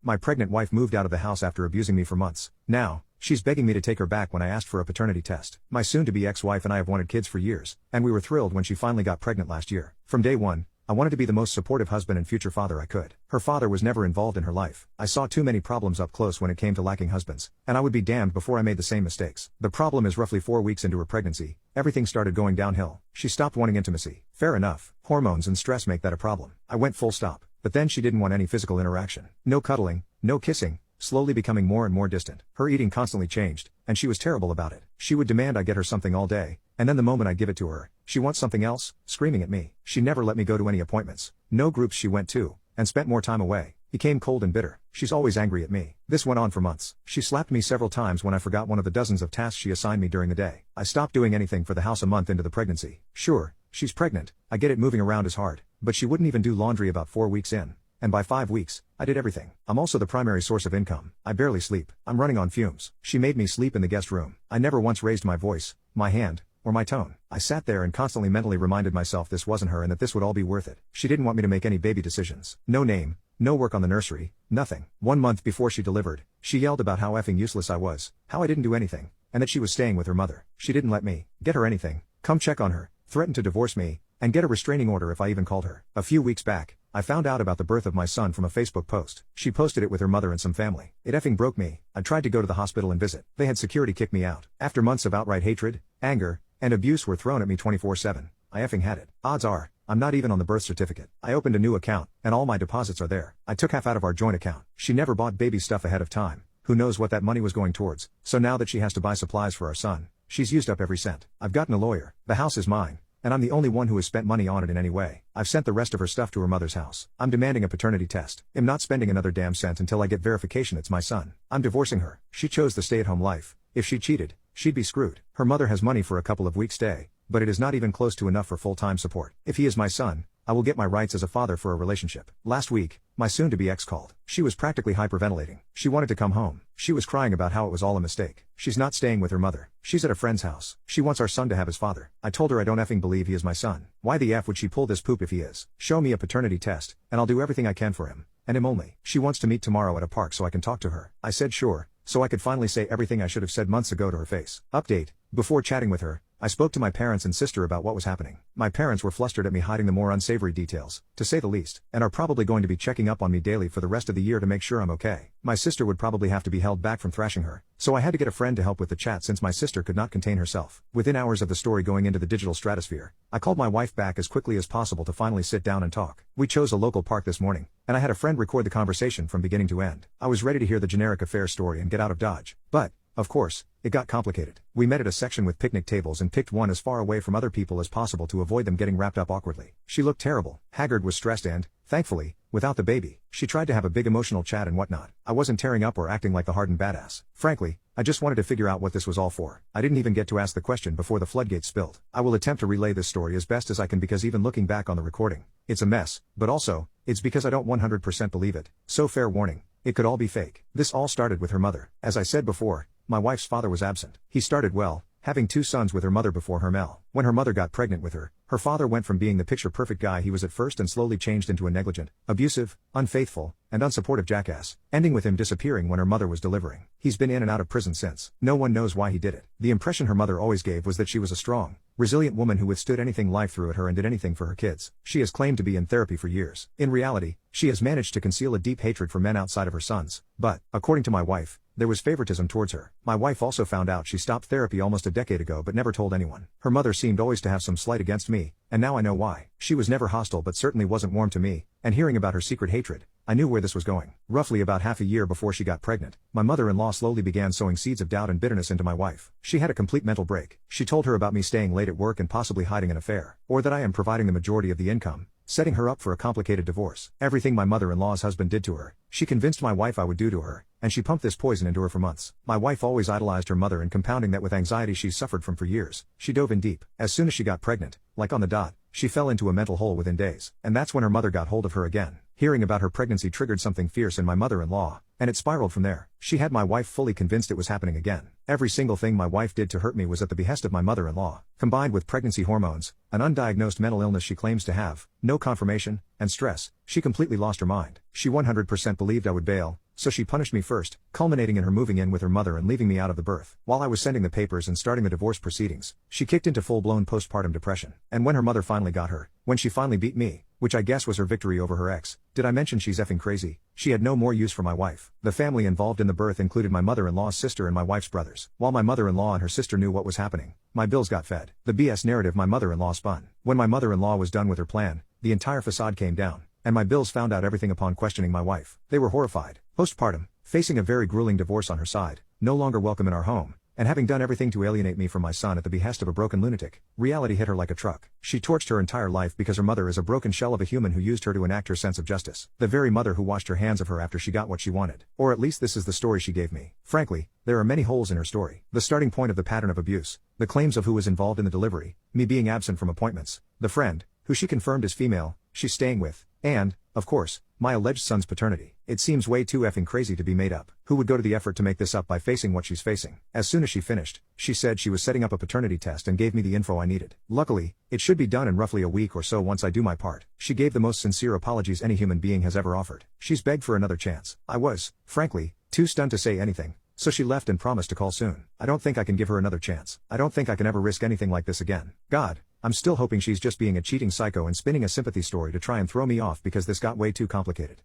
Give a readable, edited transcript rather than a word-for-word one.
My pregnant wife moved out of the house after abusing me for months. Now, she's begging me to take her back when I asked for a paternity test. My soon-to-be ex-wife and I have wanted kids for years, and we were thrilled when she finally got pregnant last year. From day one, I wanted to be the most supportive husband and future father I could. Her father was never involved in her life. I saw too many problems up close when it came to lacking husbands, and I would be damned before I made the same mistakes. The problem is roughly 4 weeks into her pregnancy, everything started going downhill. She stopped wanting intimacy. Fair enough, hormones and stress make that a problem. I went full stop, but then she didn't want any physical interaction. No cuddling, no kissing, slowly becoming more and more distant. Her eating constantly changed, and she was terrible about it. She would demand I get her something all day, and then the moment I give it to her, she wants something else, screaming at me. She never let me go to any appointments. No groups she went to, and spent more time away. Became cold and bitter. She's always angry at me. This went on for months. She slapped me several times when I forgot one of the dozens of tasks she assigned me during the day. I stopped doing anything for the house a month into the pregnancy. Sure, she's pregnant, I get it, moving around is hard, but she wouldn't even do laundry about 4 weeks in. And by 5 weeks, I did everything. I'm also the primary source of income. I barely sleep. I'm running on fumes. She made me sleep in the guest room. I never once raised my voice, my hand, or my tone. I sat there and constantly mentally reminded myself this wasn't her and that this would all be worth it. She didn't want me to make any baby decisions. No name, no work on the nursery, nothing. 1 month before she delivered, she yelled about how effing useless I was, how I didn't do anything, and that she was staying with her mother. She didn't let me get her anything, come check on her, threatened to divorce me, and get a restraining order if I even called her. A few weeks back, I found out about the birth of my son from a Facebook post. She posted it with her mother and some family. It effing broke me. I tried to go to the hospital and visit. They had security kick me out. After months of outright hatred, anger, and abuse were thrown at me 24/7. I effing had it. Odds are, I'm not even on the birth certificate. I opened a new account, and all my deposits are there. I took half out of our joint account. She never bought baby stuff ahead of time. Who knows what that money was going towards? So now that she has to buy supplies for our son, she's used up every cent. I've gotten a lawyer. The house is mine, and I'm the only one who has spent money on it in any way. I've sent the rest of her stuff to her mother's house. I'm demanding a paternity test. I'm not spending another damn cent until I get verification it's my son. I'm divorcing her. She chose the stay-at-home life. If she cheated, she'd be screwed. Her mother has money for a couple of weeks' stay, but it is not even close to enough for full-time support. If he is my son, I will get my rights as a father for a relationship. Last week, my soon-to-be ex called. She was practically hyperventilating. She wanted to come home. She was crying about how it was all a mistake. She's not staying with her mother. She's at a friend's house. She wants our son to have his father. I told her I don't effing believe he is my son. Why the F would she pull this poop if he is? Show me a paternity test, and I'll do everything I can for him. And him only. She wants to meet tomorrow at a park so I can talk to her. I said sure, so I could finally say everything I should have said months ago to her face. Update: before chatting with her, I spoke to my parents and sister about what was happening. My parents were flustered at me hiding the more unsavory details, to say the least, and are probably going to be checking up on me daily for the rest of the year to make sure I'm okay. My sister would probably have to be held back from thrashing her, so I had to get a friend to help with the chat since my sister could not contain herself. Within hours of the story going into the digital stratosphere, I called my wife back as quickly as possible to finally sit down and talk. We chose a local park this morning, and I had a friend record the conversation from beginning to end. I was ready to hear the generic affair story and get out of Dodge, but, of course, it got complicated. We met at a section with picnic tables and picked one as far away from other people as possible to avoid them getting wrapped up awkwardly. She looked terrible. Haggard was stressed and, thankfully, without the baby. She tried to have a big emotional chat and whatnot. I wasn't tearing up or acting like the hardened badass. Frankly, I just wanted to figure out what this was all for. I didn't even get to ask the question before the floodgates spilled. I will attempt to relay this story as best as I can because even looking back on the recording, it's a mess, but also, it's because I don't 100% believe it. So fair warning, it could all be fake. This all started with her mother. As I said before, my wife's father was absent. He started well, having 2 sons with her mother before her Mel. When her mother got pregnant with her, her father went from being the picture-perfect guy he was at first and slowly changed into a negligent, abusive, unfaithful, and unsupportive jackass, ending with him disappearing when her mother was delivering. He's been in and out of prison since. No one knows why he did it. The impression her mother always gave was that she was a strong, resilient woman who withstood anything life threw at her and did anything for her kids. She has claimed to be in therapy for years. In reality, she has managed to conceal a deep hatred for men outside of her sons, but, according to my wife, there was favoritism towards her. My wife also found out she stopped therapy almost a decade ago but never told anyone. Her mother seemed always to have some slight against me, and now I know why. She was never hostile but certainly wasn't warm to me, and hearing about her secret hatred, I knew where this was going. Roughly about half a year before she got pregnant, my mother-in-law slowly began sowing seeds of doubt and bitterness into my wife. She had a complete mental break. She told her about me staying late at work and possibly hiding an affair, or that I am providing the majority of the income, setting her up for a complicated divorce. Everything my mother-in-law's husband did to her, she convinced my wife I would do to her, and she pumped this poison into her for months. My wife always idolized her mother and compounding that with anxiety she's suffered from for years, she dove in deep. As soon as she got pregnant, like on the dot, she fell into a mental hole within days, and that's when her mother got hold of her again. Hearing about her pregnancy triggered something fierce in my mother-in-law, and it spiraled from there. She had my wife fully convinced it was happening again. Every single thing my wife did to hurt me was at the behest of my mother-in-law, combined with pregnancy hormones, an undiagnosed mental illness she claims to have, no confirmation, and stress. She completely lost her mind. She 100% believed I would bail, so she punished me first, culminating in her moving in with her mother and leaving me out of the birth. While I was sending the papers and starting the divorce proceedings, she kicked into full-blown postpartum depression. And when her mother finally got her, when she finally beat me, which I guess was her victory over her ex, did I mention she's effing crazy? She had no more use for my wife. The family involved in the birth included my mother-in-law's sister and my wife's brothers. While my mother-in-law and her sister knew what was happening, my bills got fed. The BS narrative my mother-in-law spun. When my mother-in-law was done with her plan, the entire facade came down, and my bills found out everything upon questioning my wife. They were horrified. Postpartum, facing a very grueling divorce on her side, no longer welcome in our home, and having done everything to alienate me from my son at the behest of a broken lunatic, reality hit her like a truck. She torched her entire life because her mother is a broken shell of a human who used her to enact her sense of justice. The very mother who washed her hands of her after she got what she wanted. Or at least this is the story she gave me. Frankly, there are many holes in her story. The starting point of the pattern of abuse, the claims of who was involved in the delivery, me being absent from appointments, the friend, who she confirmed is female, she's staying with, and, of course, my alleged son's paternity. It seems way too effing crazy to be made up. Who would go to the effort to make this up by facing what she's facing? As soon as she finished, she said she was setting up a paternity test and gave me the info I needed. Luckily, it should be done in roughly a week or so once I do my part. She gave the most sincere apologies any human being has ever offered. She's begged for another chance. I was, frankly, too stunned to say anything, so she left and promised to call soon. I don't think I can give her another chance. I don't think I can ever risk anything like this again. God, I'm still hoping she's just being a cheating psycho and spinning a sympathy story to try and throw me off because this got way too complicated.